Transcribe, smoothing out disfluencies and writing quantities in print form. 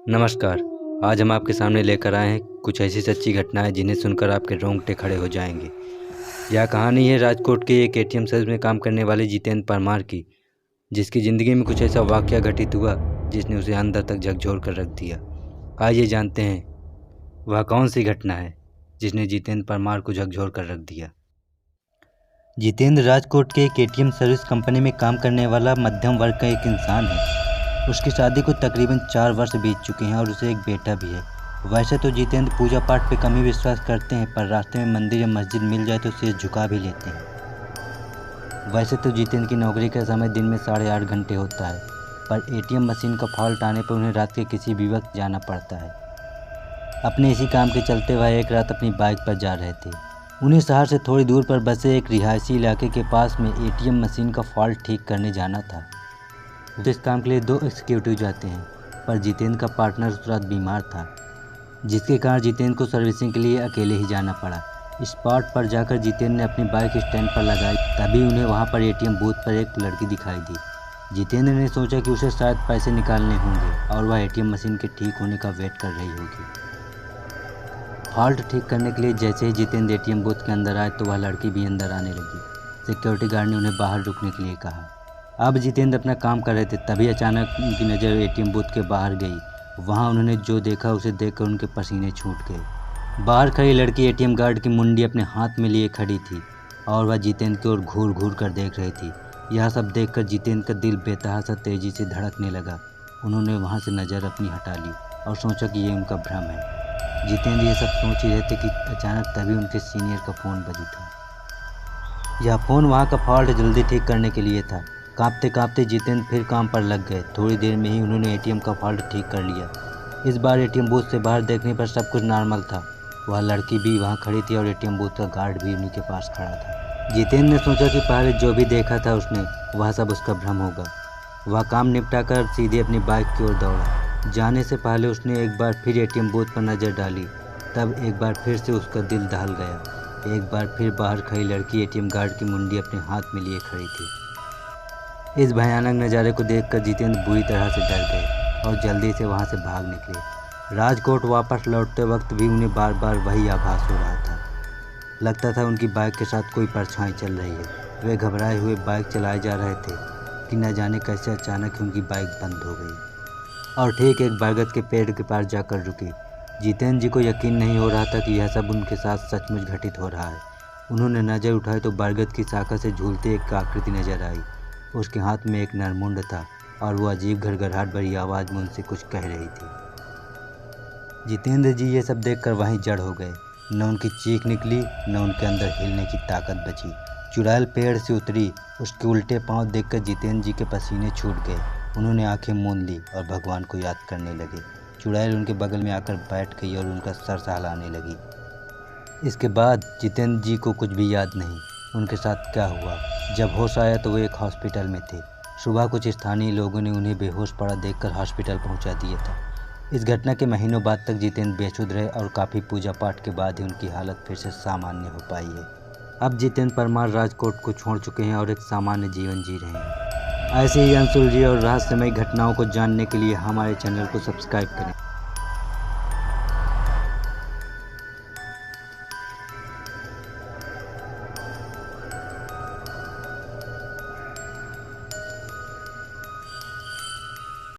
नमस्कार। आज हम आपके सामने लेकर आए हैं कुछ ऐसी सच्ची घटनाएं जिन्हें सुनकर आपके रोंगटे खड़े हो जाएंगे। यह कहानी है राजकोट के एक एटीएम सर्विस में काम करने वाले जितेंद्र परमार की, जिसकी ज़िंदगी में कुछ ऐसा वाक़या घटित हुआ जिसने उसे अंदर तक झकझोर कर रख दिया। आइए जानते हैं वह कौन सी घटना है जिसने जितेंद्र परमार को झकझोर कर रख दिया। जितेंद्र राजकोट के एक एटीएम सर्विस कंपनी में काम करने वाला मध्यम वर्ग का एक इंसान है। उसकी शादी को तकरीबन 4 वर्ष बीत चुके हैं और उसे एक बेटा भी है। वैसे तो जितेंद्र पूजा पाठ पे कम ही विश्वास करते हैं, पर रास्ते में मंदिर या मस्जिद मिल जाए तो सिर झुका भी लेते हैं। वैसे तो जितेंद्र की नौकरी का समय दिन में 8.5 घंटे होता है, पर एटीएम मशीन का फॉल्ट आने पर उन्हें रात के किसी भी वक्त जाना पड़ता है। अपने इसी काम के चलते वह एक रात अपनी बाइक पर जा रहे थे। उन्हें शहर से थोड़ी दूर पर बसे एक रिहायशी इलाके के पास में एटीएम मशीन का फॉल्ट ठीक करने जाना था। इस काम के लिए 2 एग्जीक्यूटिव जाते हैं, पर जितेंद्र का पार्टनर उस रात बीमार था, जिसके कारण जितेंद्र को सर्विसिंग के लिए अकेले ही जाना पड़ा। स्पॉट पर जाकर जितेंद्र ने अपनी बाइक स्टैंड पर लगाई, तभी उन्हें वहां पर एटीएम बूथ पर एक लड़की दिखाई दी। जितेंद्र ने सोचा कि उसे शायद पैसे निकालने होंगे और वह एटीएम मशीन के ठीक होने का वेट कर रही होगी। फॉल्ट ठीक करने के लिए जैसे ही जितेंद्र एटीएम बूथ के अंदर आए तो वह लड़की भी अंदर आने लगी। सिक्योरिटी गार्ड ने उन्हें बाहर रुकने के लिए कहा। अब जितेंद्र अपना काम कर रहे थे, तभी अचानक उनकी नज़र एटीएम बूथ के बाहर गई। वहां उन्होंने जो देखा उसे देखकर उनके पसीने छूट गए। बाहर खड़ी लड़की एटीएम गार्ड की मुंडी अपने हाथ में लिए खड़ी थी और वह जितेंद्र की ओर घूर घूर कर देख रही थी। यह सब देखकर जितेंद्र का दिल बेतहाशा तेजी से धड़कने लगा। उन्होंने वहां से नज़र अपनी हटा ली और सोचा कि ये उनका भ्रम है। जितेंद्र ये सब सोच ही रहे थे कि अचानक तभी उनके सीनियर का फ़ोन बज उठा। यह फ़ोन वहाँ का फॉल्ट जल्दी ठीक करने के लिए था। कांपते कांपते जितेंद्र फिर काम पर लग गए। थोड़ी देर में ही उन्होंने एटीएम का फॉल्ट ठीक कर लिया। इस बार एटीएम बूथ से बाहर देखने पर सब कुछ नॉर्मल था। वह लड़की भी वहाँ खड़ी थी और एटीएम बूथ का गार्ड भी उन्हीं के पास खड़ा था। जितेंद्र ने सोचा कि पहले जो भी देखा था उसने, वह सब उसका भ्रम होगा। वह काम निपटा कर सीधे अपनी बाइक की ओर दौड़ा। जाने से पहले उसने एक बार फिर एटीएम बूथ पर नज़र डाली। तब एक बार फिर से उसका दिल दहल गया। एक बार फिर बाहर खड़ी लड़की एटीएम गार्ड की मुंडी अपने हाथ में लिए खड़ी थी। इस भयानक नज़ारे को देखकर जितेंद्र बुरी तरह से डर गए और जल्दी से वहां से भाग निकले। राजकोट वापस लौटते वक्त भी उन्हें बार बार वही आभास हो रहा था। लगता था उनकी बाइक के साथ कोई परछाई चल रही है। वे घबराए हुए बाइक चलाए जा रहे थे कि न जाने कैसे अचानक उनकी बाइक बंद हो गई और ठीक एक बरगद के पेड़ के पास जाकर रुकी। जितेंद्र जी को यकीन नहीं हो रहा था कि यह सब उनके साथ सचमुच घटित हो रहा है। उन्होंने नज़र उठाई तो बरगद की शाखा से झूलती एक आकृति नजर आई। उसके हाथ में एक नरमुंड था और वो अजीब घड़घड़ाहट भरी आवाज़ में उनसे कुछ कह रही थी। जितेंद्र जी ये सब देखकर वहीं जड़ हो गए। न उनकी चीख निकली, न उनके अंदर हिलने की ताकत बची। चुड़ैल पेड़ से उतरी। उसके उल्टे पांव देखकर जितेंद्र जी के पसीने छूट गए। उन्होंने आंखें मूंद ली और भगवान को याद करने लगे। चुड़ैल उनके बगल में आकर बैठ गई और उनका सर सहलाने लगी। इसके बाद जितेंद्र जी को कुछ भी याद नहीं उनके साथ क्या हुआ। जब होश आया तो वो एक हॉस्पिटल में थे। सुबह कुछ स्थानीय लोगों ने उन्हें बेहोश पड़ा देखकर हॉस्पिटल पहुंचा दिया था। इस घटना के महीनों बाद तक जितेंद्र बेसुध रहे और काफ़ी पूजा पाठ के बाद ही उनकी हालत फिर से सामान्य हो पाई है। अब जितेंद्र परमार राजकोट को छोड़ चुके हैं और एक सामान्य जीवन जी रहे हैं। ऐसे ही अनसुलझी और रहस्यमय घटनाओं को जानने के लिए हमारे चैनल को सब्सक्राइब करें।